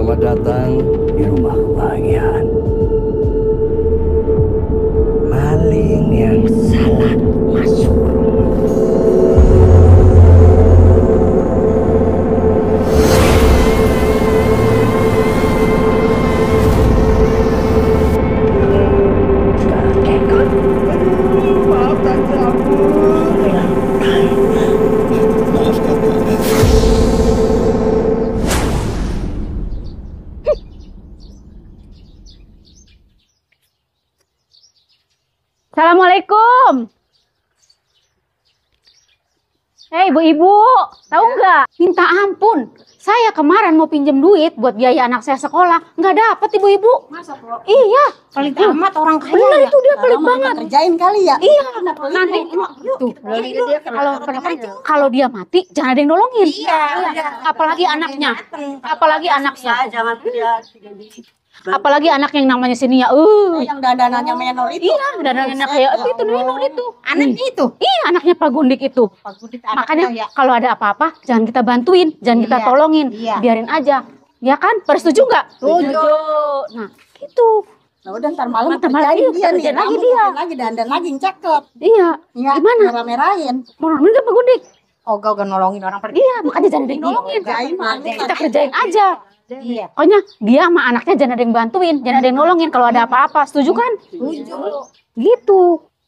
Selamat datang di rumah kebahagiaan. Maling yang salah masuk rumah. Maaf tante, ampun. Maaf kakak. Assalamualaikum. Hei ibu-ibu, tahu nggak? Minta ampun. Saya kemarin mau pinjam duit buat biaya anak saya sekolah, nggak dapet ibu-ibu. Masa bro? Iya. Pelit amat orang kaya. Bener ya? itu dia pelit Lama banget. Kerjain kali ya. Iya. Kenapa Nanti tuh, kalau dia mati jangan ada yang nolongin. Iya. Apalagi anaknya. Apalagi anaknya. Jangan dia. Apalagi anak yang namanya Sinia. Yang dandanannya menor itu. Iya, dan anak kayak itu Menor itu. Anaknya itu. Iya, anaknya Pak Gundik itu. Makanya ya. kalau ada apa-apa jangan kita bantuin, jangan kita Iya, tolongin, iya. biarin aja. Ya kan? Setuju nggak? Setuju. Nah, itu. Nah udah ntar malam Ntar malam kerjain lagi, dia nih. kerjain lagi Kamu dia. kerjain lagi dandan lagi yang cakep. Iya. Iya. Gimana? Merah-merahin. Mau nolongin nggak Pak Gundik? Oh gak nolongin orang pergi. Iya, makanya jangan ada yang nolongin. Kerjain, Mak. Kita kerjain aja. Iya. Pokoknya dia sama anaknya jangan ada yang bantuin, jangan ada yang nolongin kalau ada apa-apa. Setuju kan? Setuju. Gitu.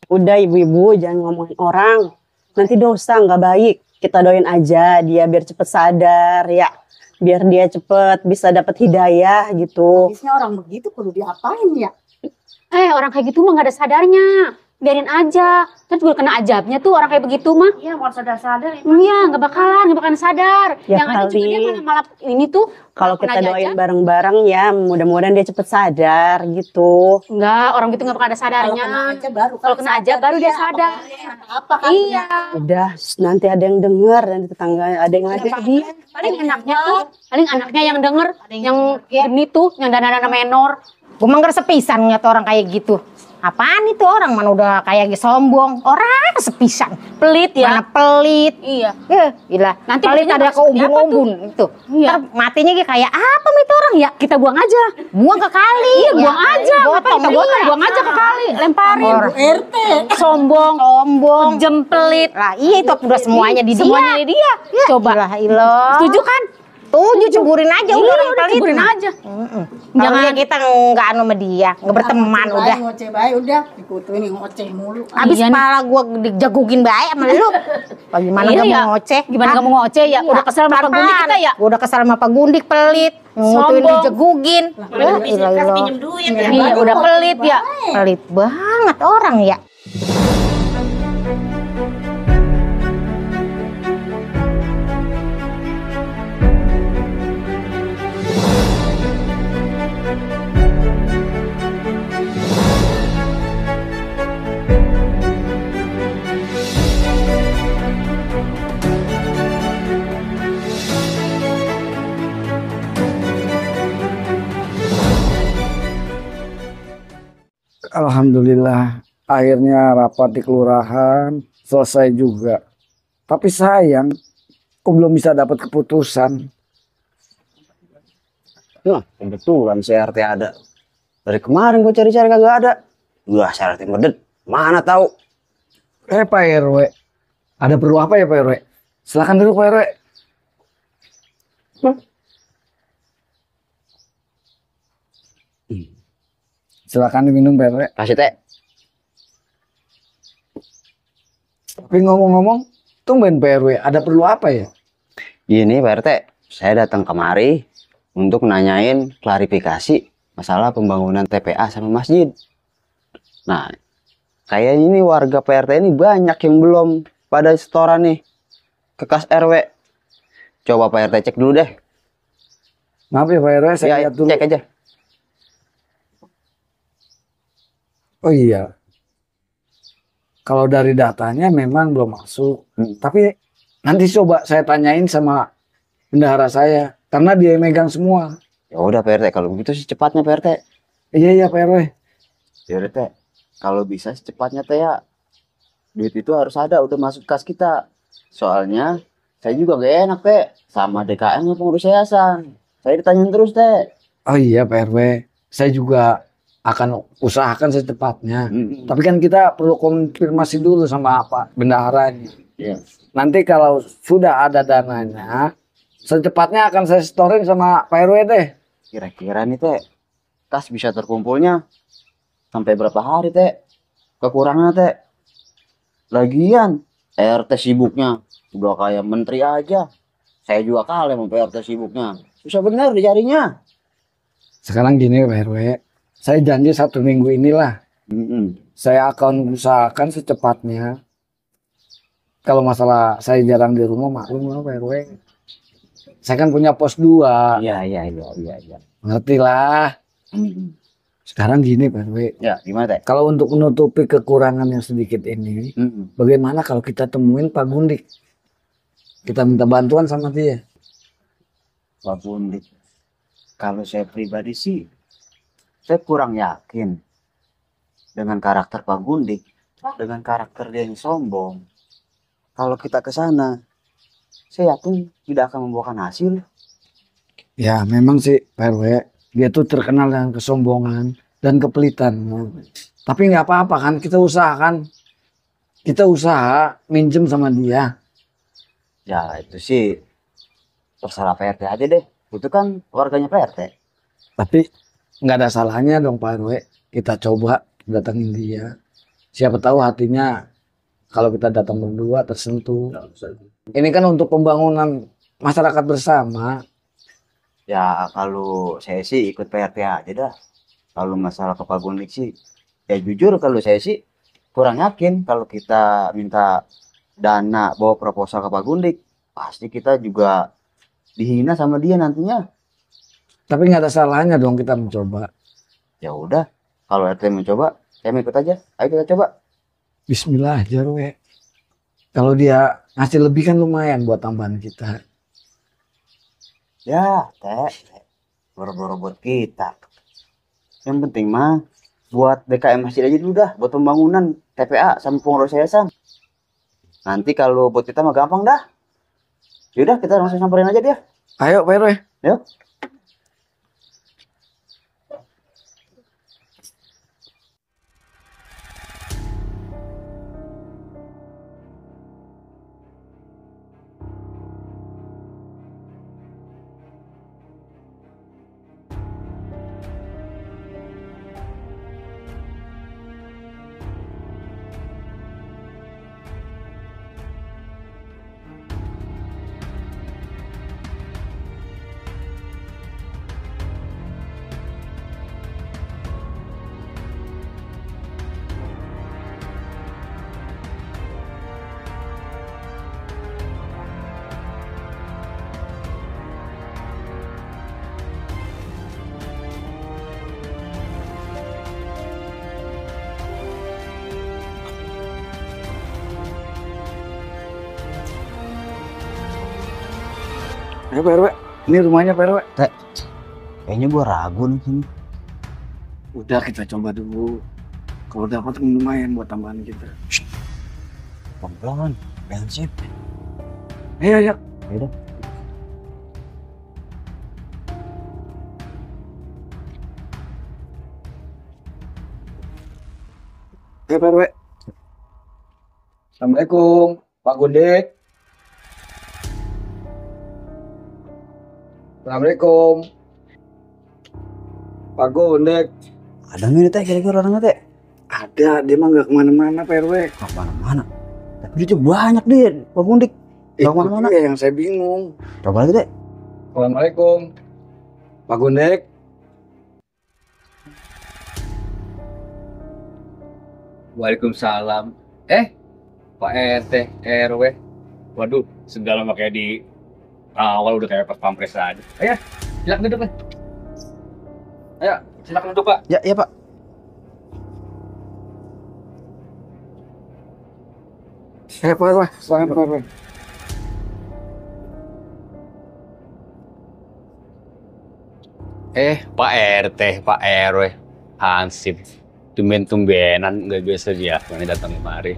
Udah ibu-ibu jangan ngomongin orang. Nanti dosa nggak baik. Kita doain aja dia biar cepet sadar ya. Biar dia cepet bisa dapat hidayah gitu. Habisnya orang begitu perlu diapain ya? Orang kayak gitu mah nggak ada sadarnya. Biarin aja. Terus juga kena azabnya tuh orang kayak begitu mah. Iya mau sadar-sadar. Iya, nggak bakalan sadar. Ya Yang ada juga kali. dia malah ini tuh Kalau kena kita doain jajah. bareng-bareng ya mudah-mudahan dia cepet sadar gitu. Enggak, orang gitu nggak bakal ada Kalau sadarnya. kena aja baru. Kalau kena aja baru dia sadar. Apa kan? Iya. Udah nanti ada yang denger, nanti tetangga ada yang ngajak dia. Paling anaknya yang denger, yang ini tuh, yang dana-dana menor. Gue mangger sepisan ngeliat orang kayak gitu. Apaan itu orang mana udah kayak sombong. Orang sepisan. Pelit ya. Mana pelit. Iya. Gila. Nanti Pelit besoknya ada masuk di apa keumbun-umbun itu. Iya. Ntar matinya kayak apa itu orang ya? Kita buang aja. Buang ke kali. Iya, buang aja. Ngapain Gotong kita buang? dia. Buang aja ke kali, lemparin. Orang. RT. Sombong, Sombong. jempelit. Lah iya itu udah semuanya di dia. Semuanya di dia. Coba. Ilah. Setuju kan? Setuju, ceburin aja Iya, udah orang udah pelit. ceburin mah. aja. Jangan kita nggak anu sama dia, nggak berteman udah. Ngoceh baik udah. Ikutin ngoceh mulu. Abis Iya nih. kepala gua dijagugin baik sama lu. Bagaimana Iya gak ya. mau ngoceh? Gimana Hah? kamu ngoceh ya? Udah kesel sama Pak Gundik kita ya? Gua udah kesel sama Pak Gundik pelit. Ngutuin Sombong. dijagugin. Iya, udah pelit ya. Pelit banget orang ya. Alhamdulillah, akhirnya rapat di kelurahan selesai juga. Tapi sayang, kok belum bisa dapat keputusan. Nah, kebetulan CRT ada. Dari kemarin gue cari-cari kagak ada. Wah, CRT medet. Mana tahu? Pak RW, ada perlu apa ya Pak RW? Silakan dulu Pak RW. Silakan diminum Pak RW. Kasih teh. Tapi ngomong-ngomong, tumben Pak RW, ada perlu apa ya? Gini Pak RT, saya datang kemari untuk nanyain klarifikasi masalah pembangunan TPA sama masjid. Nah, kayaknya ini warga Pak RT ini banyak yang belum pada setoran nih ke kas RW. Coba Pak RT cek dulu deh. Maaf ya Pak RW, saya Ya, lihat dulu. cek aja. Oh iya, kalau dari datanya memang belum masuk. Tapi nanti coba saya tanyain sama bendahara saya, karena dia yang megang semua. Ya udah Pak RT, kalau begitu sih cepatnya Pak RT. Iya Pak RW. Ya udah teh, kalau bisa secepatnya teh ya, duit itu harus ada udah masuk kas kita. Soalnya saya juga gak enak teh sama DKM sama pengurus yayasan. Saya ditanyain terus teh. Oh iya Pak RW, saya juga akan usahakan secepatnya. Mm-mm. Tapi kan kita perlu konfirmasi dulu sama Pak bendaharanya. Iya. Nanti kalau sudah ada dananya, secepatnya akan saya setorin sama Pak RW deh. Kira-kira nih teh, kas bisa terkumpulnya sampai berapa hari teh? Kekurangannya teh. Lagian RT sibuknya udah kayak menteri aja. Saya juga kalah sama RT sibuknya. Susah bener dicarinya. Sekarang gini Pak RW, saya janji 1 minggu inilah. Saya akan usahakan secepatnya. Kalau masalah saya jarang di rumah, maklum lah Pak RW. Saya kan punya pos 2. Iya. Ngerti lah. Sekarang gini Pak RW, Ya, gimana teh? kalau untuk menutupi kekurangan yang sedikit ini, bagaimana kalau kita temuin Pak Gundik? Kita minta bantuan sama dia. Pak Gundik. Kalau saya pribadi sih, saya kurang yakin dengan karakter Pak Gundik, dengan karakter dia yang sombong. Kalau kita ke sana, saya yakin tidak akan membuahkan hasil. Ya memang sih Pak RW, dia tuh terkenal dengan kesombongan dan kepelitan. Tapi nggak apa-apa kan, kita usahakan. Kita usaha minjem sama dia. Ya itu sih terserah Pak RT aja deh. Itu kan warganya Pak RT. Tapi nggak ada salahnya dong Pak RW, kita coba datangin dia. Siapa tahu hatinya kalau kita datang berdua tersentuh. Ini kan untuk pembangunan masyarakat bersama. Ya kalau saya sih ikut Pak RT aja dah. Kalau masalah ke Pak Gundik sih, ya jujur kalau saya sih kurang yakin kalau kita minta dana bawa proposal ke Pak Gundik, pasti kita juga dihina sama dia nantinya. Tapi nggak ada salahnya dong kita mencoba. Ya udah, kalau RT mencoba, saya mau ikut aja. Ayo kita coba. Bismillah aja RW. Kalau dia ngasih lebih kan lumayan buat tambahan kita. Ya, teh, boro-boro buat kita. Yang penting mah buat DKM masjid aja dulu dah, buat pembangunan TPA sama pengurus yayasan. Nanti kalau buat kita mah gampang dah. Yaudah, kita langsung samperin aja dia. Ayo Pak RW. Yuk. Ayo Pak RW. Ini rumahnya Pak RW. Kayaknya gua ragu nih sini. Udah kita coba dulu. Kalau dapat lumayan buat tambahan kita. Pelan-pelan, bensip. Ayo ayo. Yaudah. Ayo Pak RW. Assalamualaikum Pak Gundik. Assalamualaikum Pak Gundik. Ada nggak nih teh kira-kira orangnya teh? Ada, dia mah nggak kemana-mana Pak RW. Nggak kemana-mana. Tapi dia banyak deh, Pak Gundik. Nggak Itu kemana-mana. dia yang saya bingung. Coba lagi deh. Assalamualaikum Pak Gundik. Waalaikumsalam. Pak RT, RW. Waduh, segala makanya di awal udah kayak pas pampres aja. Ayo, silakan duduk, Pak. Ayo, silakan duduk, Pak. Ya, Pak. Pak RW, silakan Pak RW. Pak RT, Pak RW. Hansip. Tumben-tumbenan nggak biasa dia datang kemari.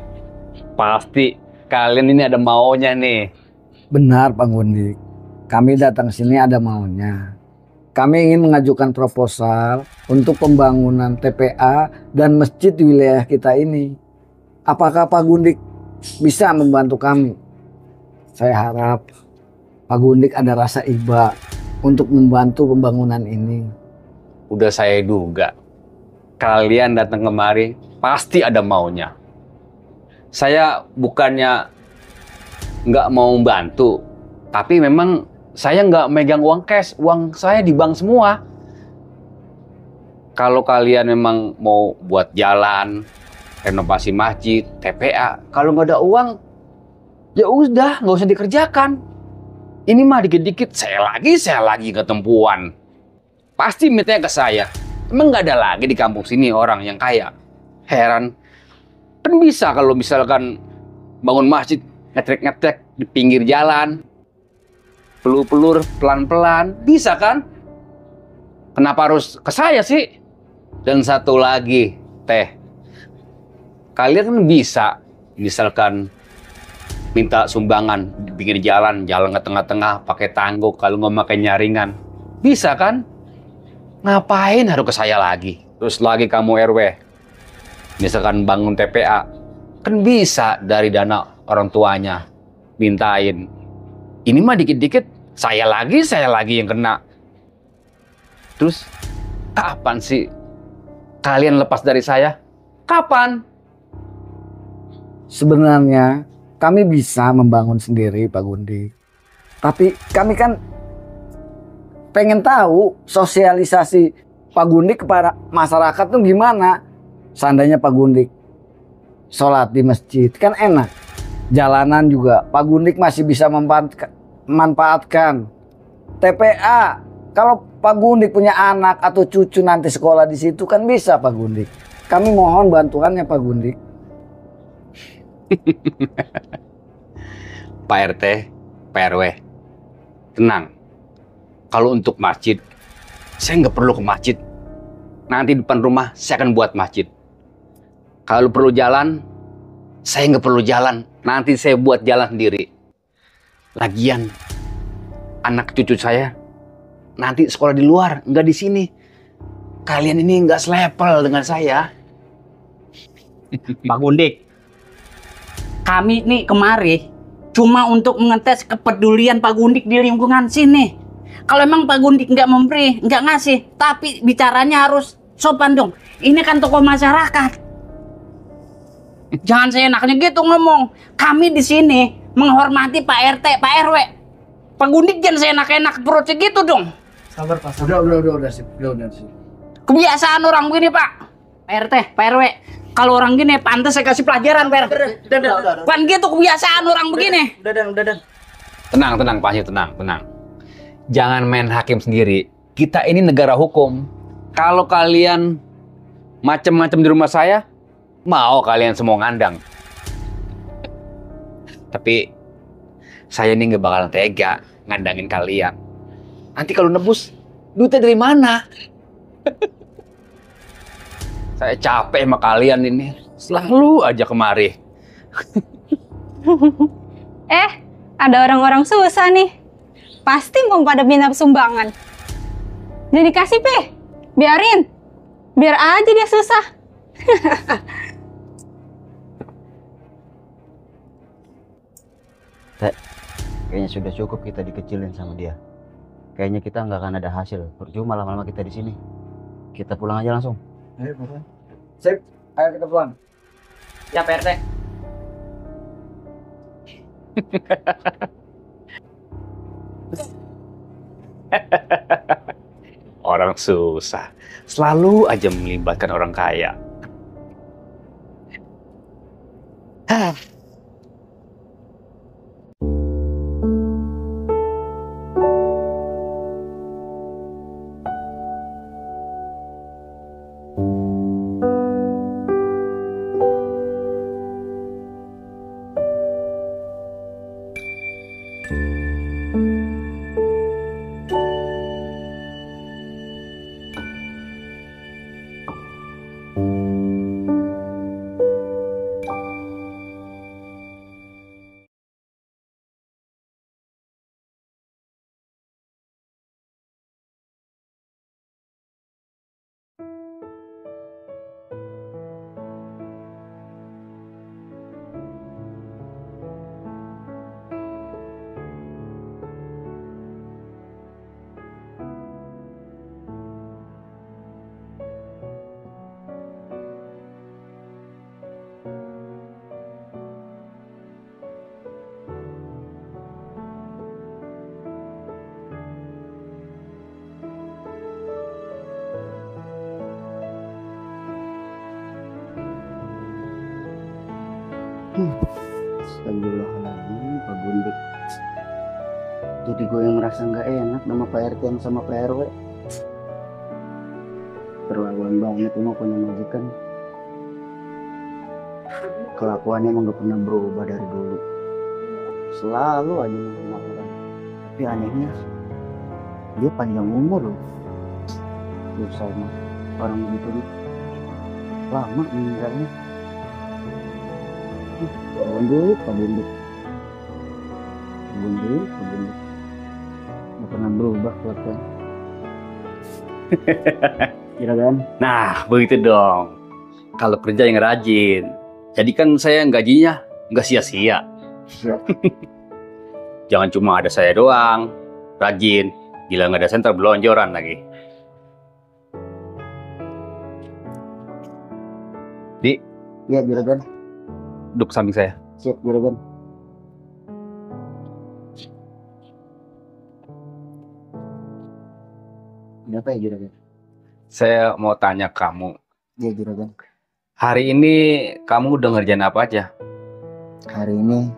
Pasti kalian ini ada maunya nih. Benar Pak Gundik. Kami datang sini ada maunya. kami ingin mengajukan proposal untuk pembangunan TPA dan masjid di wilayah kita ini. Apakah Pak Gundik bisa membantu kami? Saya harap Pak Gundik ada rasa iba untuk membantu pembangunan ini. Udah saya duga, kalian datang kemari pasti ada maunya. Saya bukannya nggak mau bantu, tapi memang saya nggak megang uang cash, uang saya di bank semua. Kalau kalian memang mau buat jalan, renovasi masjid, TPA, kalau nggak ada uang, ya udah nggak usah dikerjakan. Ini mah dikit-dikit saya lagi ketempuan. Pasti mintanya ke saya. Emang nggak ada lagi di kampung sini orang yang kaya. Heran. Kan bisa kalau misalkan bangun masjid ngetrek-ngetrek di pinggir jalan. Pelur-pelur pelan-pelan. Bisa kan? Kenapa harus ke saya sih? Dan satu lagi, Teh. Kalian kan bisa misalkan minta sumbangan di pinggir jalan ke tengah-tengah pakai tangguk kalau nggak pakai nyaringan. Bisa kan? Ngapain harus ke saya lagi? Terus lagi kamu RW, misalkan bangun TPA, kan bisa dari dana orang tuanya mintain. Ini mah dikit-dikit saya lagi yang kena. Terus kapan sih kalian lepas dari saya? Kapan? Sebenarnya kami bisa membangun sendiri Pak Gundik. Tapi kami kan pengen tahu sosialisasi Pak Gundik kepada masyarakat tuh gimana. Seandainya Pak Gundik sholat di masjid kan enak. Jalanan juga Pak Gundik masih bisa memanfaatkan. TPA kalau Pak Gundik punya anak atau cucu nanti sekolah di situ kan bisa Pak Gundik. Kami mohon bantuannya Pak Gundik. Pak RT, Pak RW, tenang. Kalau untuk masjid, saya nggak perlu ke masjid. Nanti depan rumah saya akan buat masjid. Kalau perlu jalan, saya nggak perlu jalan. Nanti saya buat jalan sendiri. Lagian, anak cucu saya nanti sekolah di luar, nggak di sini. Kalian ini nggak selepel dengan saya. Pak Gundik, kami nih kemari cuma untuk mengetes kepedulian Pak Gundik di lingkungan sini. Kalau emang Pak Gundik nggak memberi, nggak ngasih, tapi bicaranya harus sopan dong. Ini kan tokoh masyarakat. Jangan seenaknya gitu ngomong. Kami di sini menghormati Pak RT, Pak RW. Pak Gundik jangan seenak-enak perutnya gitu dong. Sabar Pak. Udah sip. Kebiasaan orang begini Pak. Pak RT, Pak RW. Kalau orang gini pantas saya kasih pelajaran Pak. Kan gitu kebiasaan orang begini. Udah. Tenang Pak Haji, tenang. Jangan main hakim sendiri. Kita ini negara hukum. Kalau kalian macam-macam di rumah saya, mau kalian semua ngandang. Tapi saya ini nggak bakalan tega ngandangin kalian. Nanti kalau nebus, duitnya dari mana? Saya capek sama kalian ini. Selalu aja kemari. Ada orang-orang susah nih. Pasti mau pada minta sumbangan. Jadi kasih, Pe. Biarin. Biar aja dia susah. Kayaknya sudah cukup kita dikecilin sama dia. Kayaknya kita nggak akan ada hasil. Percuma lama-lama kita di sini. Kita pulang aja langsung. Ayo Bapak. Sip, ayo kita pulang. Ya Pak RT. Orang susah. Selalu aja melibatkan orang kaya. Astagfirullahaladzim, Pak Gundik. Jadi gue yang merasa nggak enak sama Pak RT sama Pak RW. Terlaluan banget emang punya majikan. Kelakuannya emang gak pernah berubah dari dulu. Selalu aja menghina orang. Tapi anehnya, dia panjang umur loh. Susah mah orang gitu nih. Lama meninggalnya. Pak Gundik. Gak pernah berubah kelakuan. Juragan. Nah, begitu dong. Kalau kerja yang rajin. Jadi kan saya gajinya nggak sia-sia. Jangan cuma ada saya doang. Rajin. Gila nggak ada senter belonjoran lagi. Di, Ya, Juragan. duduk samping saya. Siap, Juragan. Kenapa ya, Juragan? Saya mau tanya kamu. Ya, Juragan. Hari ini kamu udah ngerjain apa aja? Hari ini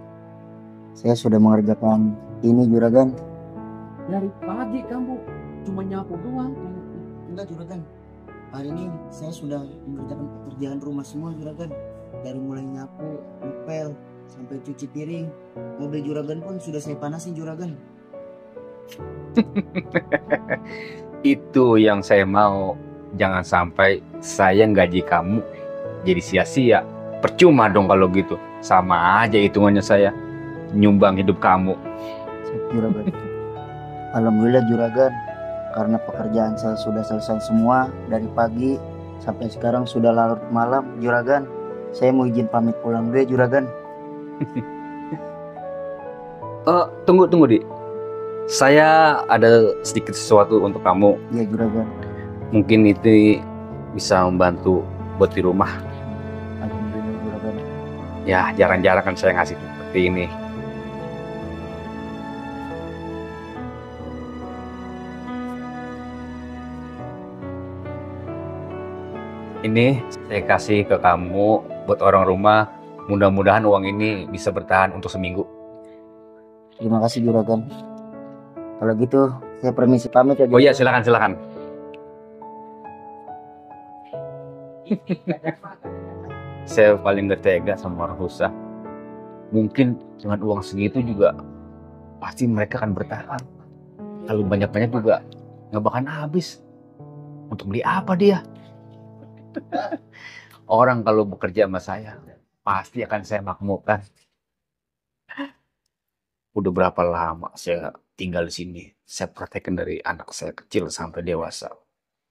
saya sudah mengerjakan ini, Juragan. Dari pagi kamu cuma nyapu doang. Enggak, Juragan. Hari ini saya sudah mengerjakan pekerjaan rumah semua, Juragan. Dari mulai nyapu, ngepel, sampai cuci piring. Mobil Juragan pun sudah saya panasin, Juragan. Itu yang saya mau. Jangan sampai saya gaji kamu jadi sia-sia. Percuma dong kalau gitu. Sama aja hitungannya saya nyumbang hidup kamu. Siap, Juragan. Alhamdulillah, Juragan. Karena pekerjaan saya sudah selesai semua dari pagi sampai sekarang sudah larut malam, Juragan. Saya mau izin pamit pulang dulu ya, Juragan. Tunggu, Di. Saya ada sedikit sesuatu untuk kamu. Ya, Juragan. Mungkin itu bisa membantu buat di rumah. Alhamdulillah, Juragan. Ya, jarang-jarang kan saya ngasih seperti ini. Ini saya kasih ke kamu buat orang rumah. Mudah-mudahan uang ini bisa bertahan untuk seminggu. Terima kasih, Juragan. Kalau gitu, saya permisi pamit ya, Oh iya, silakan. Saya paling gak tega sama orang susah. Mungkin dengan uang segitu juga pasti mereka akan bertahan. Kalau banyak-banyak juga nggak bakal habis. Untuk beli apa dia? Orang kalau bekerja sama saya pasti akan saya makmurkan. Udah berapa lama saya tinggal di sini? Saya praktekkan dari anak saya kecil sampai dewasa.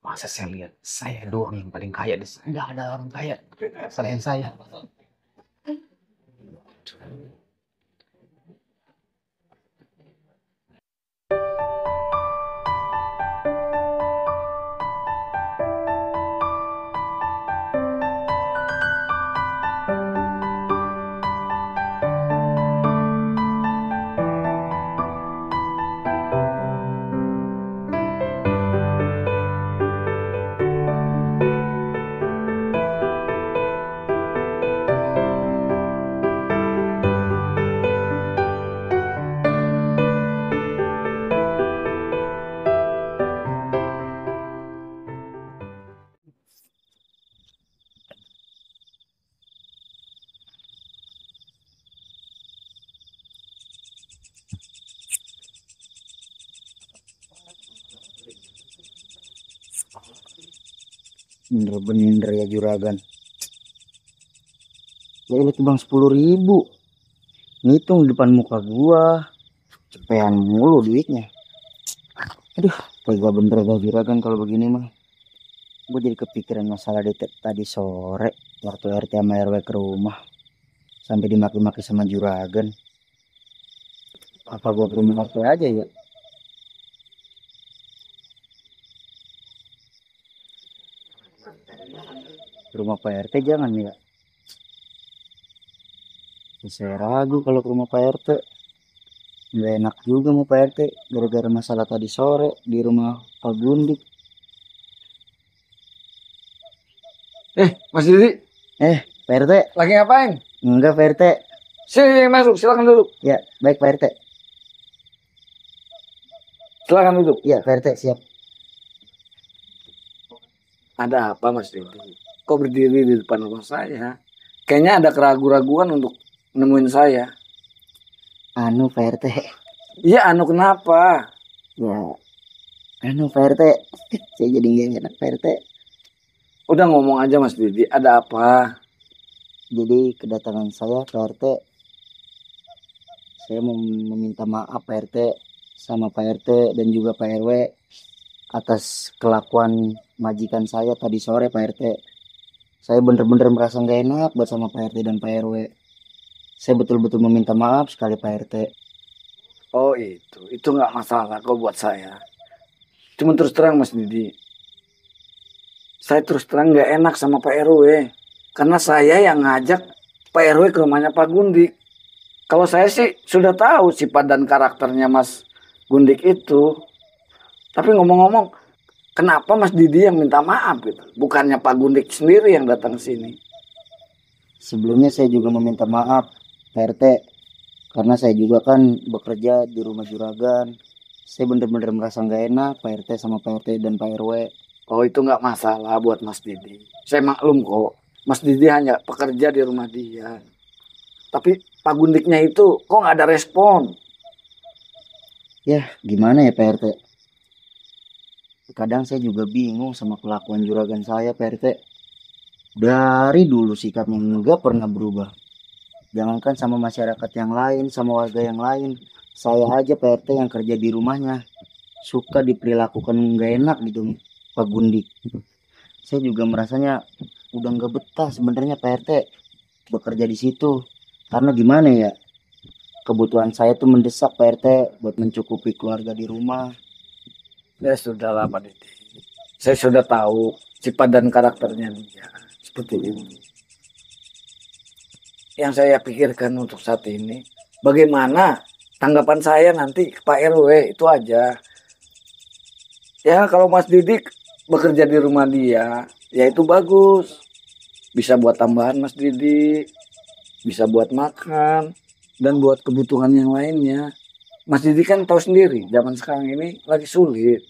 Masa saya lihat saya doang yang paling kaya di sini? Nggak ada orang kaya selain saya. Bener-bener ya, Juragan. Ya itu bang 10.000. Ngitung di depan muka gua. Cepean mulu duitnya. Aduh, tega bener dah, Juragan kalau begini mah. Gua jadi kepikiran masalah tadi sore waktu RT sama RW ke rumah. Sampai dimaki-maki sama Juragan. Apa gua ke rumah RT aja ya? Rumah Pak RT jangan ya. Saya ragu kalau ke rumah Pak RT. Nggak enak juga mau Pak RT gara-gara masalah tadi sore di rumah Pak Gundik. Mas Didi, Pak RT, lagi ngapain? Enggak Pak RT. Sini masuk, silakan duduk. Ya, baik Pak RT. Silakan duduk. Ya Pak RT, siap. Ada apa Mas Didi? Kok berdiri di depan rumah saya? Kayaknya ada keraguan-raguan untuk nemuin saya. Anu Pak RT. Iya, anu kenapa? Ya, anu Pak RT. Saya jadi nggak enak Pak RT. Udah ngomong aja Mas Didi, ada apa? Jadi kedatangan saya Pak RT, saya mau meminta maaf Pak RT sama Pak RT dan juga Pak RW atas kelakuan majikan saya tadi sore Pak RT. Saya bener-bener merasa nggak enak bersama Pak RT dan Pak RW. Saya betul-betul meminta maaf sekali Pak RT. Oh itu nggak masalah kok buat saya. Cuma terus terang Mas Didi, saya terus terang nggak enak sama Pak RW. Karena saya yang ngajak Pak RW ke rumahnya Pak Gundik. Kalau saya sih sudah tahu sifat dan karakternya Mas Gundik itu. Tapi ngomong-ngomong, kenapa Mas Didi yang minta maaf gitu? Bukannya Pak Gundik sendiri yang datang ke sini. Sebelumnya saya juga meminta maaf Pak RT. Karena saya juga kan bekerja di rumah juragan. Saya bener-bener merasa nggak enak Pak RT sama Pak RT dan Pak RW. Oh itu nggak masalah buat Mas Didi. Saya maklum kok. Mas Didi hanya pekerja di rumah dia. Tapi Pak Gundiknya itu kok nggak ada respon. Ya gimana ya Pak RT? Kadang saya juga bingung sama kelakuan juragan saya Pak RT. Dari dulu sikapnya nggak pernah berubah. Jangankan sama masyarakat yang lain, sama warga yang lain. Saya aja Pak RT yang kerja di rumahnya suka diperlakukan nggak enak gitu Pak Gundik. Saya juga merasanya udah nggak betah sebenarnya Pak RT bekerja di situ. Karena gimana ya? Kebutuhan saya tuh mendesak Pak RT buat mencukupi keluarga di rumah. Ya sudahlah Pak Didi. Saya sudah tahu sifat dan karakternya dia seperti ini. Yang saya pikirkan untuk saat ini, bagaimana tanggapan saya nanti ke Pak RW, itu aja. Ya kalau Mas Didik bekerja di rumah dia, ya itu bagus. Bisa buat tambahan Mas Didik, bisa buat makan, dan buat kebutuhan yang lainnya. Mas Didik kan tahu sendiri, zaman sekarang ini lagi sulit.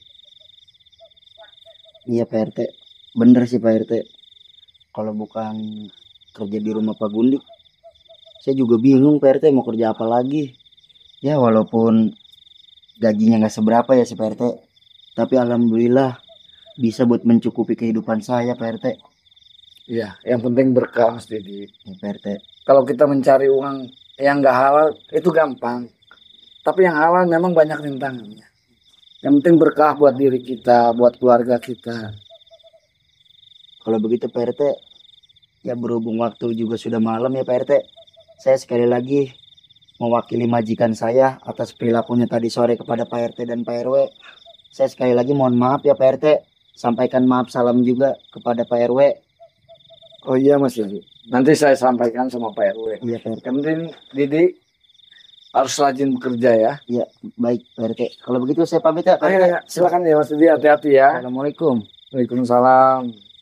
Iya Pak RT, bener sih Pak RT. Kalau bukan kerja di rumah Pak Gundik, saya juga bingung Pak RT mau kerja apa lagi. Ya walaupun gajinya nggak seberapa ya si Pak RT, tapi alhamdulillah bisa buat mencukupi kehidupan saya Pak RT. Iya, yang penting berkah Mas Didik. Ya Pak RT. Kalau kita mencari uang yang nggak halal itu gampang, tapi yang halal memang banyak rintangannya. Yang penting berkah buat diri kita, buat keluarga kita. Kalau begitu Pak RT, ya berhubung waktu juga sudah malam ya Pak RT, saya sekali lagi mewakili majikan saya atas perilakunya tadi sore kepada Pak RT dan Pak RW. Saya sekali lagi mohon maaf ya Pak RT, sampaikan maaf salam juga kepada Pak RW. Oh iya Mas Didi, nanti saya sampaikan sama Pak RW. Iya Pak RT. Yang penting Didi harus rajin bekerja ya. Iya baik Pak RT. Kalau begitu saya pamit ya Pak RT. Ayo, silakan ya Mas Didi, hati-hati ya. Assalamualaikum. Waalaikumsalam.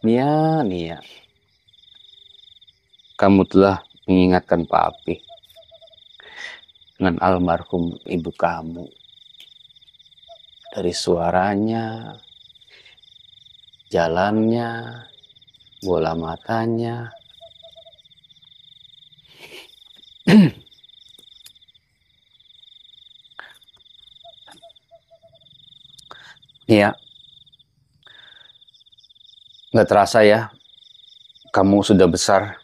Nia, Nia. Kamu telah mengingatkan Papi dengan almarhum ibu kamu. Dari suaranya, jalannya, bola matanya. Iya, nggak terasa ya, kamu sudah besar.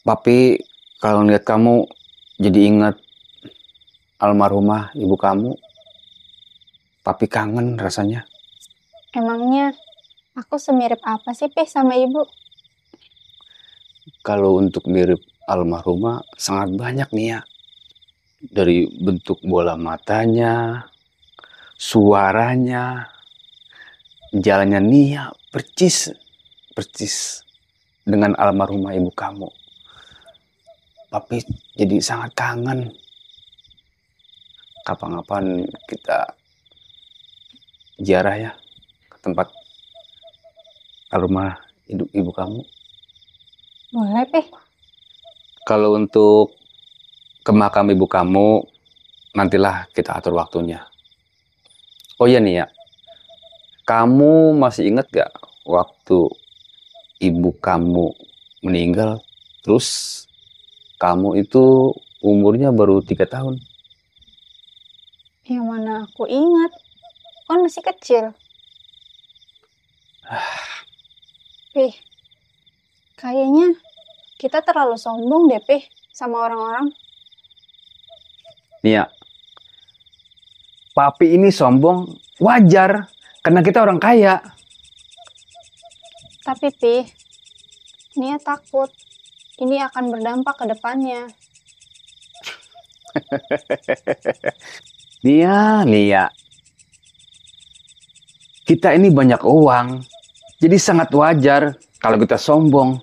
Papi kalau lihat kamu jadi ingat almarhumah ibu kamu. Papi kangen rasanya. Emangnya aku semirip apa sih, Pih, sama ibu? Kalau untuk mirip almarhumah sangat banyak nih ya. Dari bentuk bola matanya, suaranya, jalannya Nia percis dengan almarhumah ibu kamu. Papi jadi sangat kangen. Kapan-kapan kita ziarah ya ke tempat almarhumah ibu kamu. Boleh, Pih. Kalau untuk ke makam ibu kamu, nantilah kita atur waktunya. Oh iya nih ya, kamu masih ingat gak waktu ibu kamu meninggal, terus kamu itu umurnya baru 3 tahun? Yang mana aku ingat, kan masih kecil. Pih, kayaknya kita terlalu sombong deh, Pih, sama orang-orang. Nia, Papi ini sombong wajar karena kita orang kaya. Tapi, Pih, Nia takut ini akan berdampak ke depannya. Nia, kita ini banyak uang, jadi sangat wajar kalau kita sombong.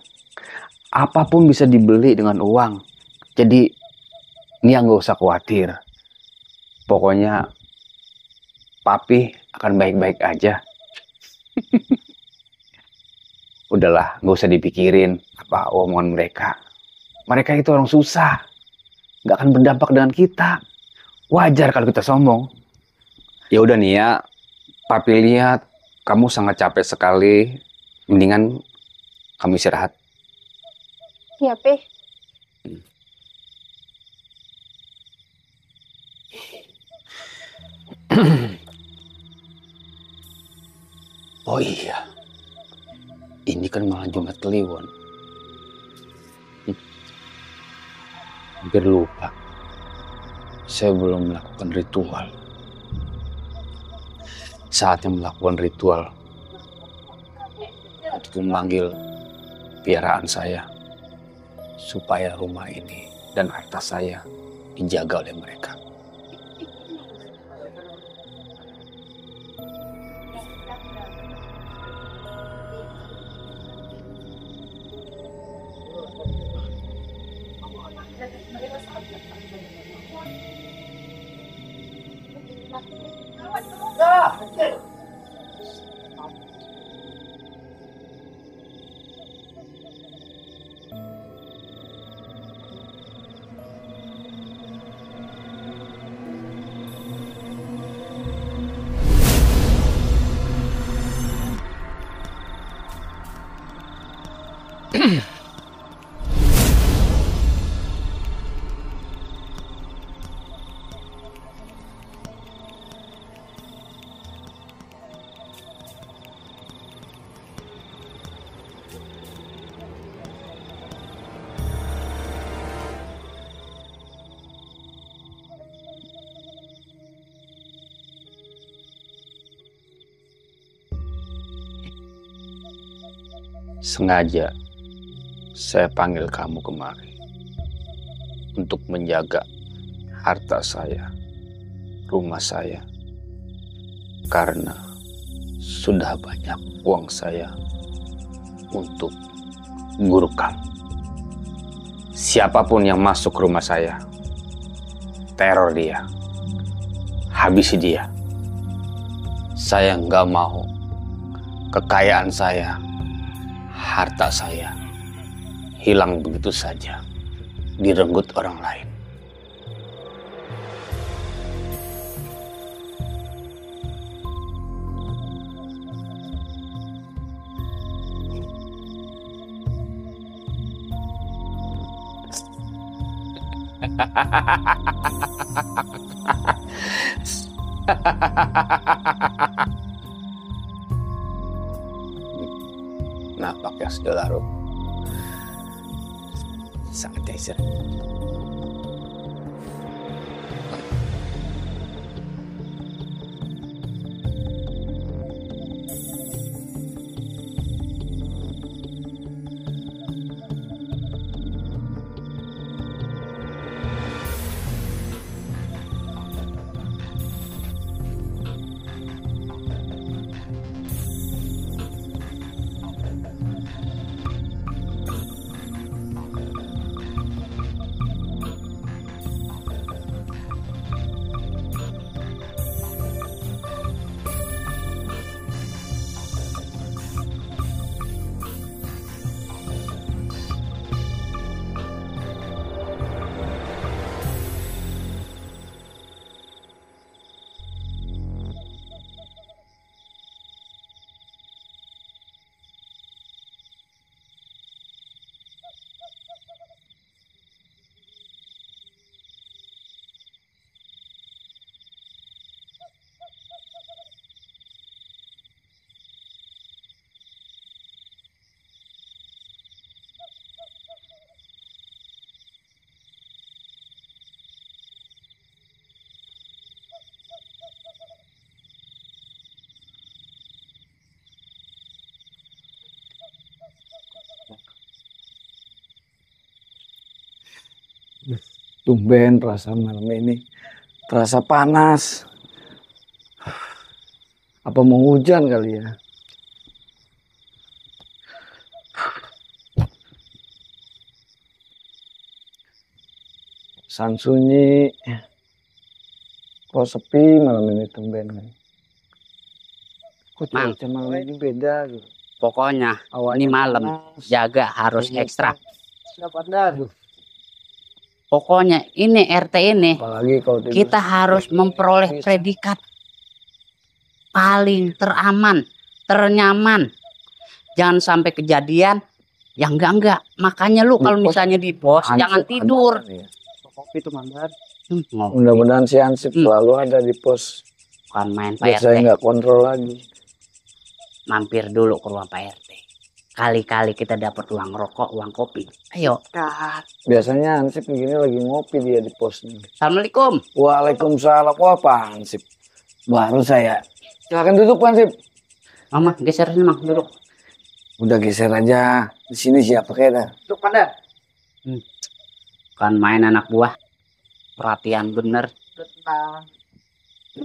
Apapun bisa dibeli dengan uang. Jadi Nia nggak usah khawatir. Pokoknya Papi akan baik-baik aja. Udahlah, nggak usah dipikirin apa omongan mereka. Mereka itu orang susah, nggak akan berdampak dengan kita. Wajar kalau kita sombong. Ya udah Nia, Papi lihat kamu sangat capek sekali. Mendingan kamu istirahat. Iya, Pih. Oh iya, ini kan malam Jumat Kliwon. Hampir lupa, saya belum melakukan ritual. Saatnya melakukan ritual untuk memanggil piaraan saya, supaya rumah ini dan harta saya dijaga oleh mereka. Sengaja saya panggil kamu kemari untuk menjaga harta saya, rumah saya, karena sudah banyak uang saya untuk guru kamu. Siapapun yang masuk ke rumah saya, teror dia, habisi dia. Saya nggak mau kekayaan saya harta saya hilang begitu saja direnggut orang lain. Nampaknya sudah larut. Saatnya istirahat. Tumben perasaan malam ini terasa panas. Apa mau hujan kali ya? Sang sunyi. Kok sepi malam ini tumben. Kok cuaca malam ini beda gitu. Pokoknya ini malam jaga harus ekstra. Pokoknya ini RT ini kita harus memperoleh predikat paling teraman, ternyaman. Jangan sampai kejadian yang enggak. Makanya lu kalau misalnya di pos jangan tidur. Mudah-mudahan si Ansip selalu ada di pos. Bukan main Pak Biar RT. saya nggak kontrol lagi. Mampir dulu ke rumah Pak RT. Kali-kali kita dapat uang rokok, uang kopi. Ayo. Biasanya Ansip begini lagi ngopi dia di pos nih. Assalamualaikum. Waalaikumsalam. Wah, Pak Ansip. Baru saya. Silakan duduk, Pak Ansip. Mama, geser sini, Mang, duduk. Udah geser aja. Di sini siapa kayaknya? Duduk pada. Kan main anak buah. Perhatian bener.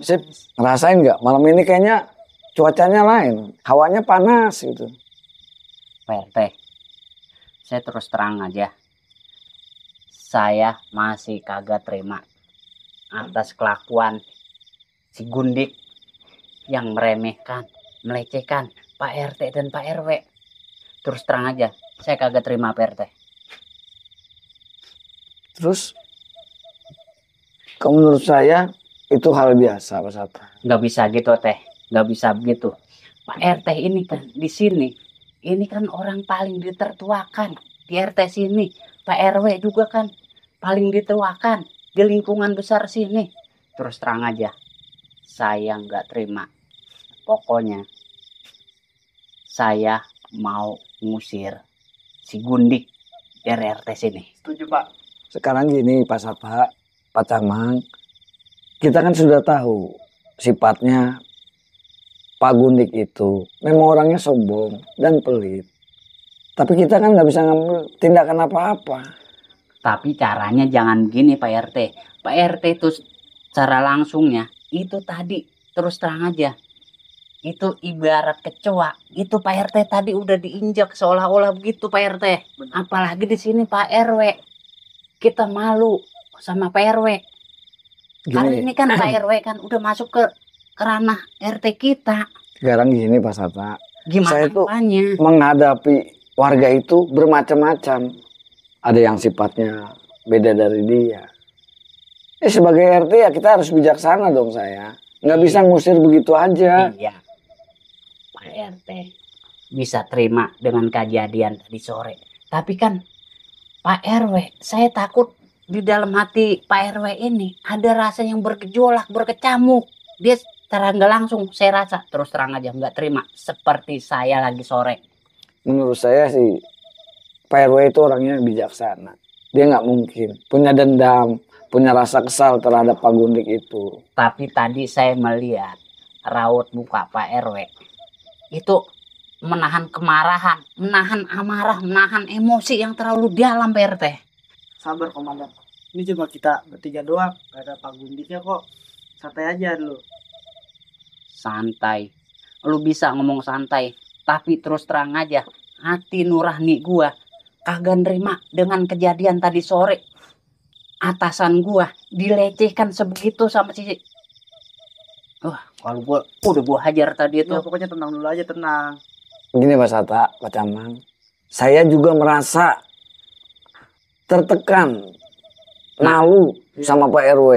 Sip, ngerasain nggak? Malam ini kayaknya cuacanya lain. Hawanya panas gitu. Pak RT, saya terus terang aja. Saya masih kagak terima atas kelakuan si Gundik yang meremehkan, melecehkan Pak RT dan Pak RW. Terus terang aja, saya kagak terima Pak RT. Terus, kalau menurut saya itu hal biasa, Pak Satra. Nggak bisa gitu teh, nggak bisa begitu. Pak RT ini kan di sini, ini kan orang paling ditertuakan di RT sini. Pak RW juga kan paling dituakan di lingkungan besar sini. Terus terang aja, saya nggak terima. Pokoknya saya mau ngusir si Gundik dari RT sini. Setuju, Pak. Sekarang gini, Pak Satra, Pak Camang, kita kan sudah tahu sifatnya Pak Gundik itu memang orangnya sombong dan pelit. Tapi kita kan nggak bisa ngambil tindakan apa-apa. Tapi caranya jangan gini Pak RT. Pak RT itu cara langsungnya itu tadi terus terang aja. Itu ibarat kecoa. Itu Pak RT tadi udah diinjak seolah-olah begitu Pak RT. Apalagi di sini Pak RW. Kita malu sama Pak RW. Karena ini kan Pak RW kan udah masuk ke ranah RT kita. Sekarang gini Pak Satra, Gimana saya tuh apanya? menghadapi warga itu bermacam-macam. Ada yang sifatnya beda dari dia. Sebagai RT ya kita harus bijaksana dong saya. Nggak bisa ngusir begitu aja. Iya, Pak RT bisa terima dengan kejadian tadi sore. Tapi kan Pak RW, saya takut di dalam hati Pak RW ini ada rasa yang bergejolak, berkecamuk. Dia secara nggak langsung saya rasa terus terang aja nggak terima seperti saya lagi sore. Menurut saya sih Pak RW itu orangnya bijaksana. Dia nggak mungkin punya dendam, punya rasa kesal terhadap Pak Gundik itu. Tapi tadi saya melihat raut muka Pak RW itu menahan kemarahan, menahan amarah, menahan emosi yang terlalu dalam Pak RT. Sabar komandan, ini cuma kita bertiga doang, gak ada Pak Gundiknya kok. Santai aja dulu. Santai, lu bisa ngomong santai, tapi terus terang aja hati nurani gua kagak nerima dengan kejadian tadi sore. Atasan gua dilecehkan sebegitu sama si kalau gua udah gua hajar tadi itu. Ya, pokoknya tenang dulu aja, tenang. Begini Pak Sata, Pak Camang, saya juga merasa tertekan, malu sama Pak RW.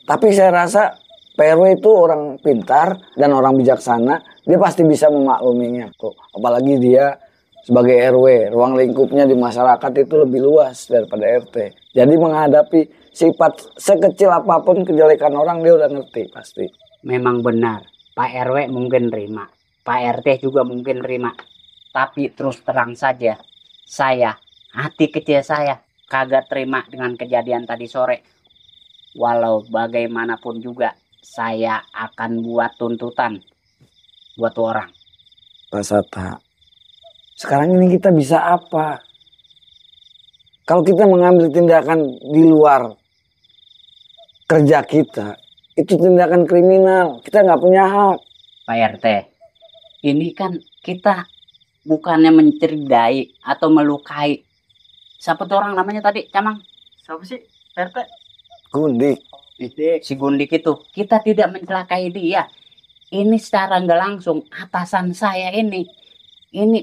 Tapi saya rasa Pak RW itu orang pintar dan orang bijaksana, dia pasti bisa memakluminya kok. Apalagi dia sebagai RW, ruang lingkupnya di masyarakat itu lebih luas daripada RT. Jadi menghadapi sifat sekecil apapun kejelekan orang dia udah ngerti pasti. Memang benar, Pak RW mungkin terima, Pak RT juga mungkin terima. Tapi terus terang saja, saya, hati kecil saya kagak terima dengan kejadian tadi sore. Walau bagaimanapun juga, saya akan buat tuntutan buat orang. Pak Sata, sekarang ini kita bisa apa? Kalau kita mengambil tindakan di luar kerja kita, itu tindakan kriminal. Kita nggak punya hak. Pak RT, ini kan kita bukannya mencerdai atau melukai. Siapa tuh orang namanya tadi, Camang? Siapa sih, Pak RT? Gundik. Si Gundik itu, kita tidak mencelakai dia. Ini secara nggak langsung atasan saya ini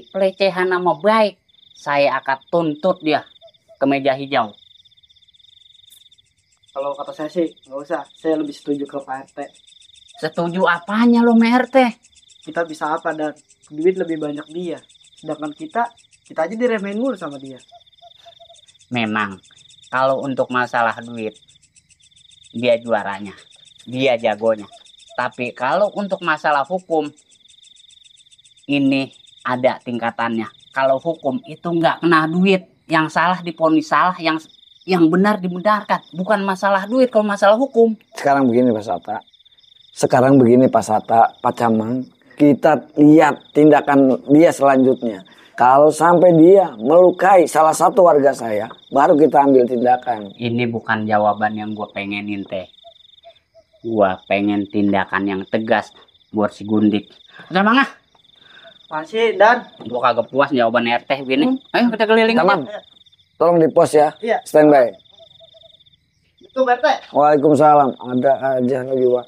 pelecehan nama baik. Saya akan tuntut dia ke meja hijau. Kalau kata saya sih nggak usah, saya lebih setuju ke Pak RT. Setuju apanya lo RT? Kita bisa apa, dan duit lebih banyak dia. Sedangkan kita aja diremehin mulu sama dia. Memang kalau untuk masalah duit dia juaranya, dia jagonya. Tapi kalau untuk masalah hukum ini ada tingkatannya. Kalau hukum itu nggak kena duit, yang salah diponis salah, yang benar dibenarkan. Bukan masalah duit kalau masalah hukum. Sekarang begini Pak Sata. Pak Sata, Pak Camang. Kita lihat tindakan dia selanjutnya. Kalau sampai dia melukai salah satu warga saya, baru kita ambil tindakan. Ini bukan jawaban yang gue pengenin teh. Gue pengen tindakan yang tegas buat si Gundik. Udah Mang ah. Masih, Dan. Gue kagak puas jawaban RT begini. Ayo kita keliling. Camang, tolong di pos ya. Iya. Standby. Itu Pak RT. Waalaikumsalam. Ada aja lagi Wak.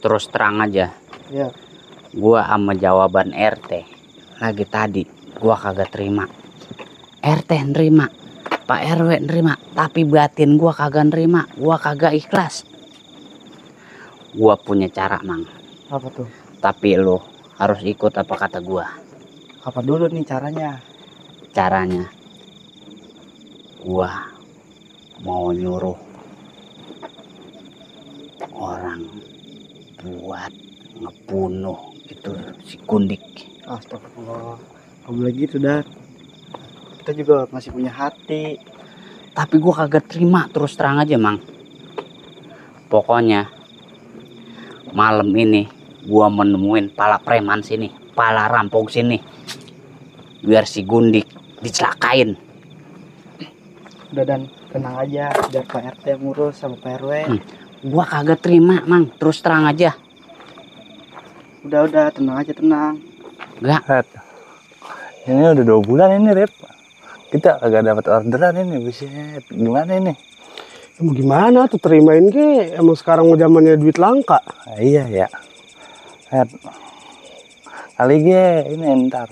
Terus terang aja. Iya. Gua sama jawaban RT lagi tadi gua kagak terima. RT nerima, Pak RW nerima, tapi batin gua kagak nerima. Gua kagak ikhlas. Gua punya cara, Mang. Apa tuh? Tapi lo harus ikut apa kata gua. Apa dulu nih caranya? Caranya gua mau nyuruh orang buat ngebunuh itu si Gundik. Astagfirullah. Gak boleh gitu, Dan. Kita juga masih punya hati. Tapi gua kagak terima, terus terang aja, Mang. Pokoknya malam ini gua menemuin pala preman sini, pala rampok sini. Biar si Gundik dicelakain. Udah Dan, tenang aja, biar Pak RT yang ngurus sama Pak RW. Gua kagak terima, Mang. Terus terang aja. Udah, tenang aja, tenang. Enggak. Ini udah 2 bulan ini, Rep. Kita kagak dapat orderan ini, buset. Gimana ini? Mau gimana tuh terimain ke? Emang sekarang mau zamannya duit langka. Iya ya. Rep. Kali ini ntar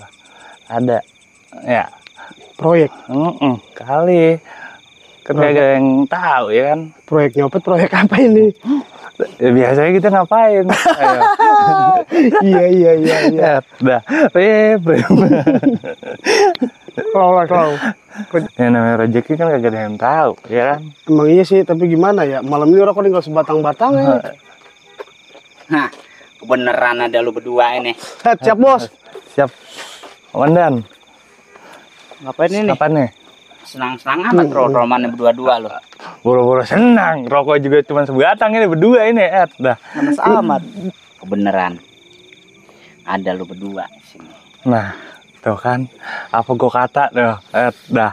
ada ya proyek. Kali kan kagak yang tahu ya kan. Proyek nyopet, proyek apa ini? Ya, biasanya kita ngapain? Ayo. Iya. Dah, Rep. Kalau. Ya namanya rezeki kan kagak ada yang tahu, ya kan? Emang iya sih, tapi gimana ya? Malam ini orang kok tinggal sebatang-batang ya. Nah, kebeneran ada lu berdua ini. Siap, Bos. Siap. Komandan. Ngapain ini? Kapan nih? Senang-senang amat romannya berdua-dua lo. Boro-boro senang. Rokok juga cuma sebatang ini berdua ini, Dah. Manas amat. Kebeneran. Ada lu berdua di sini. Nah, tuh kan. Apa gua kata tuh, dah.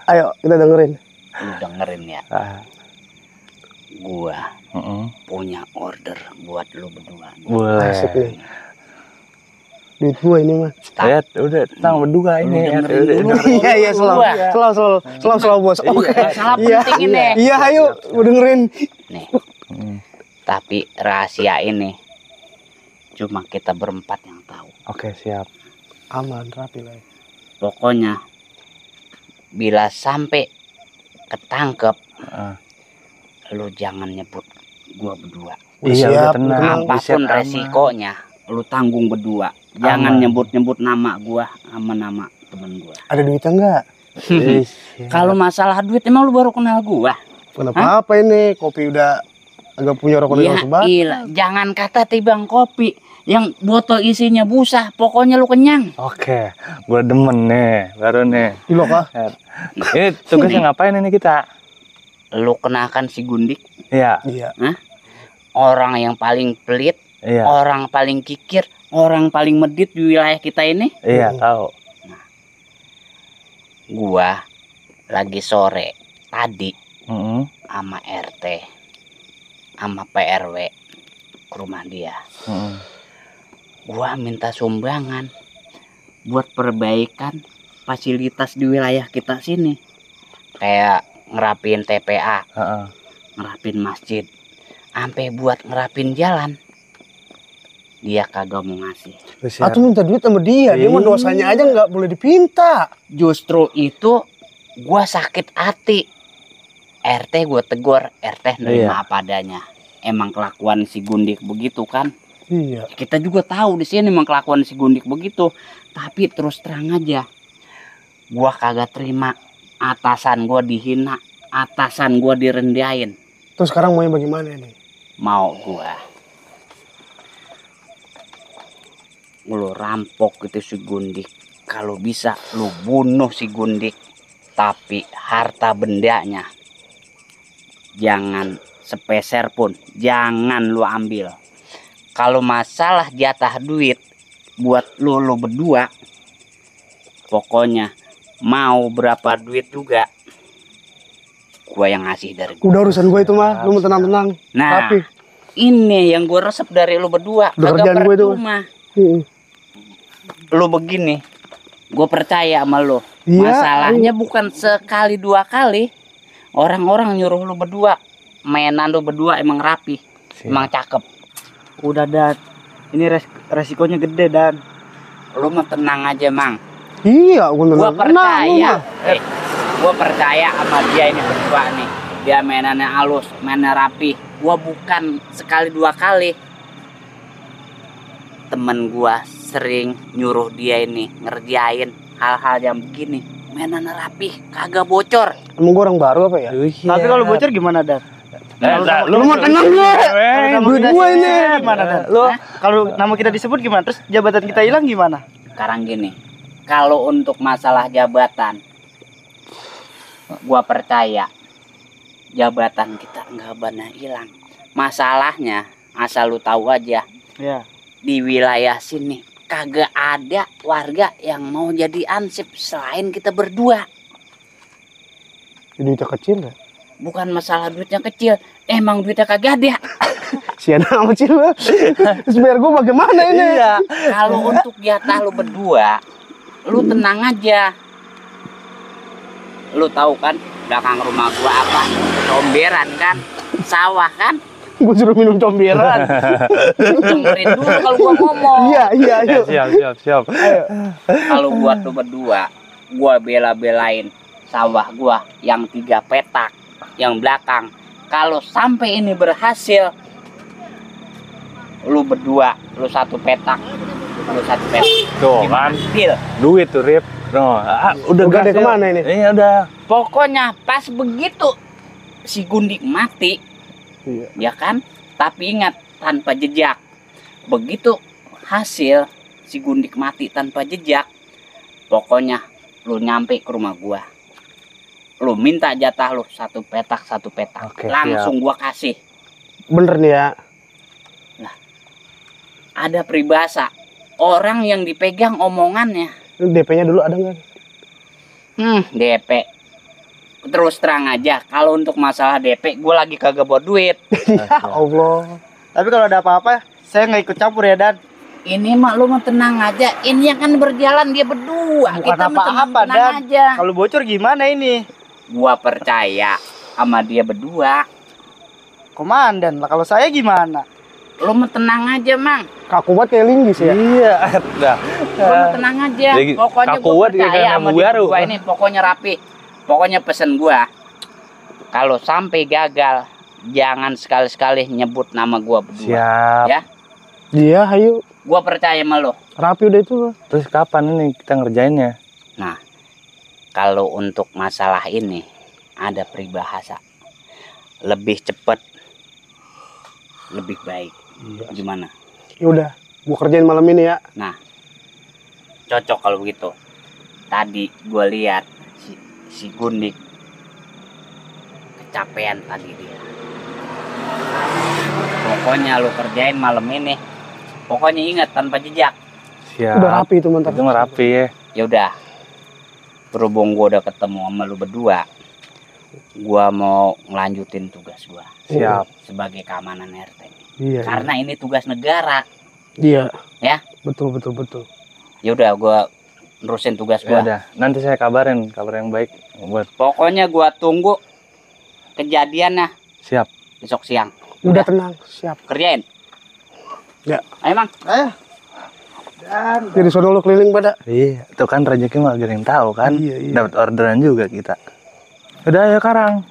Ayo, kita dengerin. Lu dengerin ya. Gua punya order buat lu berdua. Boleh. Asik nih. Duit gua ini mah. Ya, udah tenang berdua ini. Iya, selalu Bos. Oke. Masalah penting ini. Iya, ayo dengerin. Nih. Tapi rahasia ini cuma kita berempat yang tahu. Oke, siap. Aman, rapi lah. Pokoknya bila sampai ketangkep, lu jangan nyebut gua berdua. Iya, udah tenang. Apapun resikonya, lu tanggung berdua. Jangan nyebut-nyebut nama gua sama nama temen gua. Ada duitnya enggak? Kalau masalah duit emang lu baru kenal gua. Kenapa apa ini? Kopi udah agak punya rokok dengan sebat. Iya, jangan kata tibang kopi yang botol isinya busa, pokoknya lu kenyang. Oke, gua demen nih, baru nih. Loh, Kak. Ini tugasnya ngapain ini kita? Lu kenakan si Gundik. Iya. Hah? Orang yang paling pelit, orang paling kikir, orang paling medit di wilayah kita ini. Iya, tahu. Nah, gua lagi sore tadi sama RT sama PRW ke rumah dia. Gua minta sumbangan buat perbaikan fasilitas di wilayah kita sini. Kayak ngerapin TPA, ngerapin masjid, sampai buat ngerapin jalan. Dia kagak mau ngasih. Atau minta duit sama dia, dia mau dosanya aja nggak boleh dipinta. Justru itu gua sakit hati. RT gua tegur, RT nerima apa adanya. Emang kelakuan si Gundik begitu kan? Iya. Kita juga tahu di sini emang kelakuan si Gundik begitu. Tapi terus terang aja, gua kagak terima atasan gua dihina, atasan gua direndahin. Terus sekarang maunya bagaimana nih? Mau gua lu rampok itu si Gundik. Kalau bisa lu bunuh si Gundik, tapi harta bendanya jangan sepeser pun jangan lu ambil. Kalau masalah jatah duit buat lu berdua, pokoknya mau berapa duit juga gua yang ngasih dari gua. Udah urusan gua itu mah, lu mau tenang-tenang. Nah, tapi ini yang gua resep dari lu berdua. udah Kagak kerjaan gua itu. percuma. Lu begini, gue percaya sama lu. Iya, Masalahnya bukan sekali dua kali. Orang-orang nyuruh lu berdua, mainan lu berdua emang rapi, emang cakep. Udah Dan, ini resikonya gede Dan. Lu mah tenang aja Mang. Iya, Gua percaya. Gua percaya sama dia ini berdua nih. Dia mainannya halus, mainnya rapi. Gua bukan sekali dua kali. Temen gua sering nyuruh dia ini ngerjain hal-hal yang begini. Mainan rapi, kagak bocor. Emang gua orang baru apa ya? Tapi kalau bocor gimana Dan? Lu mau tenang nggak? Duit gua ini. Gimana Dan? Lu kalau nama kita disebut gimana? Terus jabatan kita hilang gimana? Sekarang gini, kalau untuk masalah jabatan, gua percaya jabatan kita nggak benar hilang. Masalahnya, asal lu tahu aja, Iya. Di wilayah sini kagak ada warga yang mau jadi ansip selain kita berdua. Duitnya kecil ya? Bukan masalah duitnya kecil, emang duitnya kagak ada. Sian amat sih lu. Terus bayar gue bagaimana ini? Iya. Kalau untuk jatah lu berdua, lu tenang aja. Lu tahu kan belakang rumah gua apa? Comberan kan? Sawah kan? Gue suruh minum comberan. Dengerin dulu kalau gua ngomong. Iya. Siap. Kalau buat lu berdua, gua bela-belain sawah gua yang 3 petak, yang belakang. Kalau sampai ini berhasil, lu berdua, lu 1 petak, lu 1 petak. Tuh kan, Deal. duit tuh Rip. No, udah Udah deh, gas ya. kemana ini? Iya udah. Pokoknya pas begitu si Gundik mati, Iya. ya kan? Tapi ingat, tanpa jejak. Begitu hasil si Gundik mati tanpa jejak, pokoknya lu nyampe ke rumah gua. Lu minta jatah lu 1 petak, 1 petak. Oke, langsung gua kasih. Bener nih ya. Ada peribahasa, orang yang dipegang omongannya. DP-nya dulu ada nggak? DP. Terus terang aja, kalau untuk masalah DP, gue lagi kagak bawa duit. Ya Allah. Tapi kalau ada apa-apa, saya nggak ikut campur ya, Dan. Ini mah lu mau tenang aja. Ini yang kan berjalan dia berdua. Bukan Kita mah apa-apa, tenang Dan. aja. Kalau bocor gimana ini? Gua percaya sama dia berdua. Komandan lah, kalau saya gimana? Lu mau tenang aja, Mang. Kaku banget kayak linggis ya. Iya. Dah. Lu mau tenang aja. Jadi, Pokoknya kaku gua banget kayak percaya nama sama dia baru. berdua ini. Pokoknya rapi. Pokoknya pesen gua, kalau sampai gagal, jangan sekali-sekali nyebut nama gua berdua. Siap. Ya. Iya, ayo. Gua percaya sama lo. Rapi udah itu. Terus kapan ini kita ngerjainnya? Nah, kalau untuk masalah ini ada peribahasa, lebih cepat, lebih baik. Iya. Gimana? Ya udah, gua kerjain malam ini ya. Nah, cocok kalau begitu. Tadi gua lihat si Gundik kecapean tadi dia. Pokoknya lu kerjain malam ini. Pokoknya ingat tanpa jejak. Siap. Udah rapi itu mantap. Itu mah rapi ya. Ya udah. Berhubung gua udah ketemu sama lu berdua, gua mau ngelanjutin tugas gua. Siap. Sebagai keamanan RT. Iya. Karena ini tugas negara. Iya. Ya. Betul. Ya udah, gua nerusin tugas Ya gua. udah, nanti saya kabarin kabar yang baik buat. Pokoknya gua tunggu kejadiannya Siap. besok siang. Udah tenang, siap. Kerjain. Ya. Ayo, Mang. Ayo. Dan. Jadi sono lu keliling pada. Iya, itu kan rezeki mah gak ada yang tahu kan. Iya. Dapat orderan juga kita. Udah ayo Karang.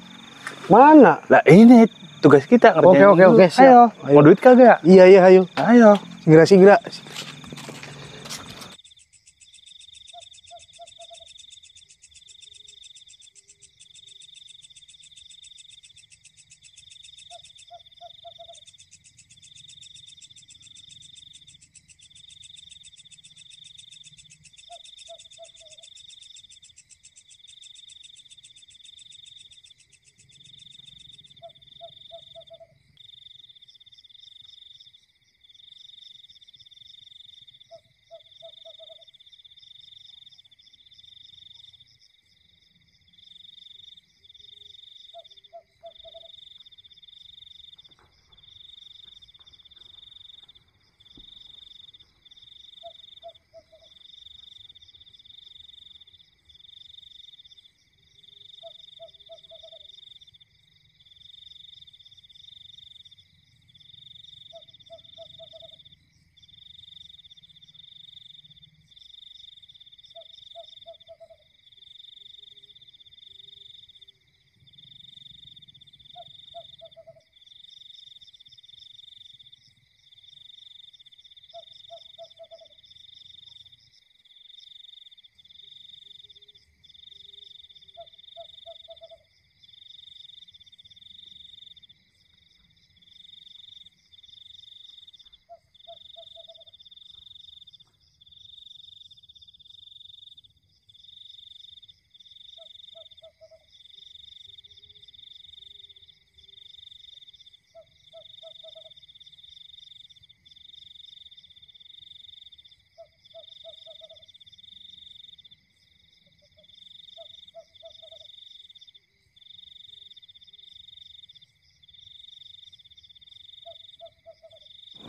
Mana? Lah ini tugas kita ngerjain. Oke, siap. Ayo. Mau duit kagak? Iya, ayo. Ayo. Segera.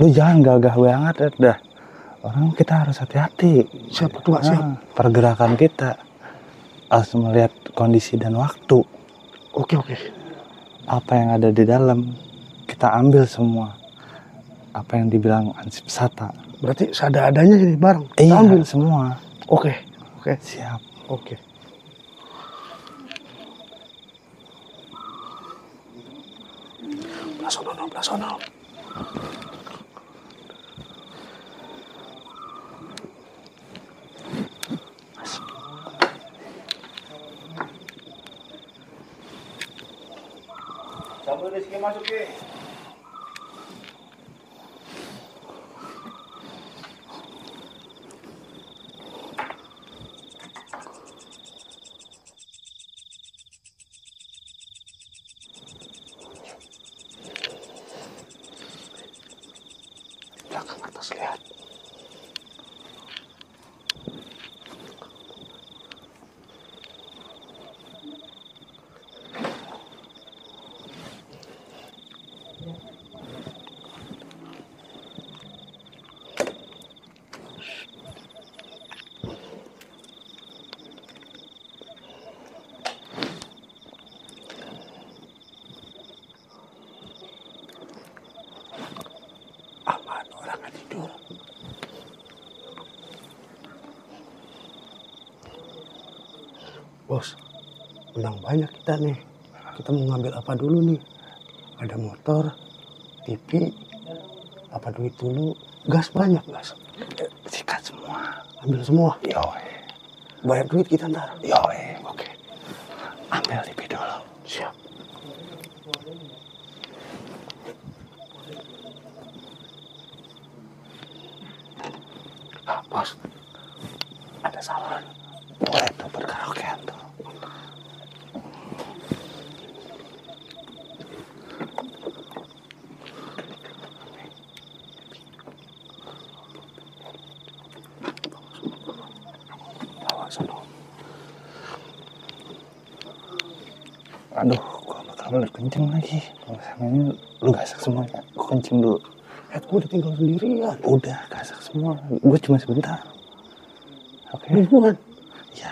Lu jangan gagah banget Red, dah. Orang kita harus hati-hati. Siap ketua, siap. Pergerakan kita harus melihat kondisi dan waktu. Oke. Apa yang ada di dalam kita ambil semua. Apa yang dibilang Ansip Sata. Berarti seadanya ini bareng. Iya, ambil semua. Oke. Siap. Oke. Belah sono. Sambil Rizky masuk ke. Belakang atas lihat. Aman, orang nggak tidur. Bos, menang banyak kita nih. Kita mau ngambil apa dulu nih? Ada motor, TV, apa duit dulu? Gas banyak, gas. Sikat semua. Ambil semua? Yoi. Bayar duit kita ntar? Yoi. Oke. Ambil TV dulu. Siap. Bos, ada salon. Boleh tuh berkaraokean tuh. Bawa sono. Aduh, gua bakal bener kencing lagi. Kalau sama ini lu gasak semua ya. Gua kencing dulu. Gue udah tinggal sendirian. Udah, gasak semua. Gue cuma sebentar. Oke. Buruan. Ya.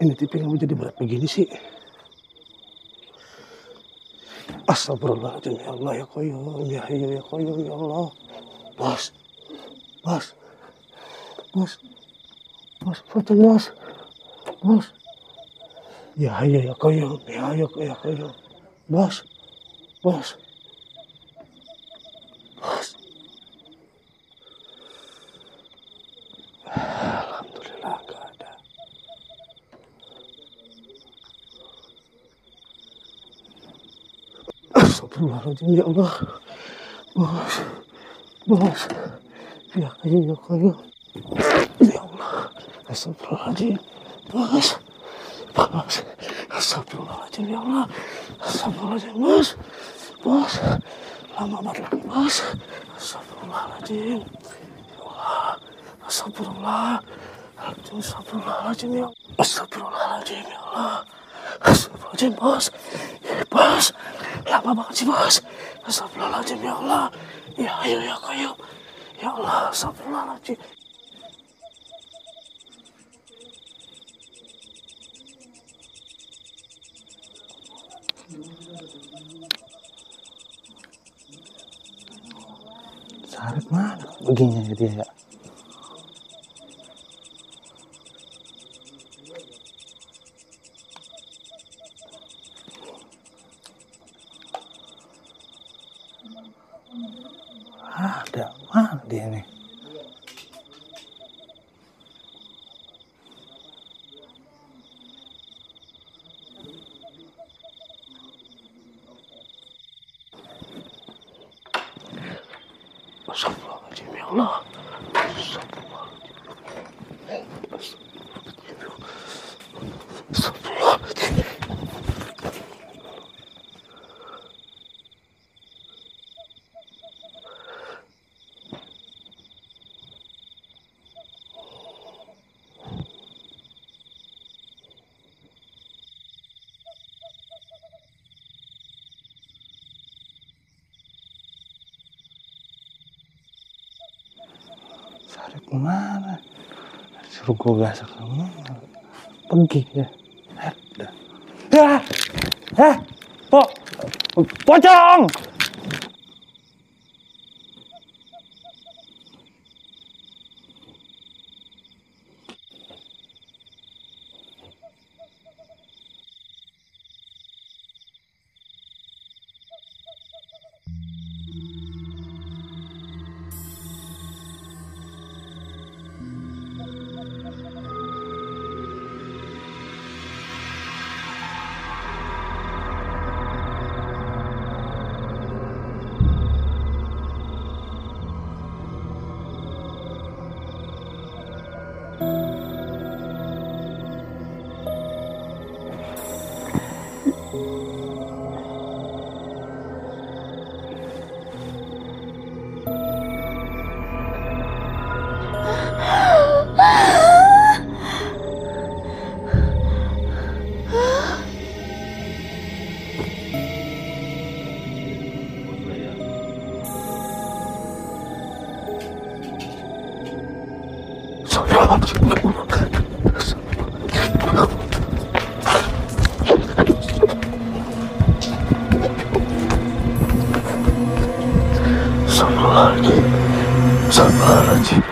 Ini TV kamu jadi berat begini sih. Astagfirullahaladzim, ya Allah, ya Qayyum, ya Hayyu, ya Qayyum, ya Allah. Bos, foto bos. Bos. Ya Hayyu, ya Qayyum, ya Hayyu, ya Qayyum. Bos. Alhamdulillah gak ada. Astagfirullahaladzim, ya Allah. Bos. Ya Hayyu, ya Qayyum. Ya Allah. Astagfirullahaladzim. Bos. Astagfirullahaladzim, ya Allah. Astagfirullahaladzim, bos. Lama banget lagi, bos. Astagfirullahaladzim. Ya Allah. Astagfirullahaladzim, ya Allah. Astagfirullahaladzim, ya Allah. Astagfirullahaladzim, bos. Bos. Lama banget sih, bos. Astagfirullahaladzim, ya Allah. Ya ayo, ya Qayyum. Ya Allah, astagfirullahaladzim. Sarip mana begini dia ya? Ada mana dia nih? Astagfirullahaladzim, ya Allah. Astagfirullahaladzim. kemana? Suruh gue gasak kamu. Pergi ya. Pocong! Astagfirullahaladzim. Astagfirullahaladzim.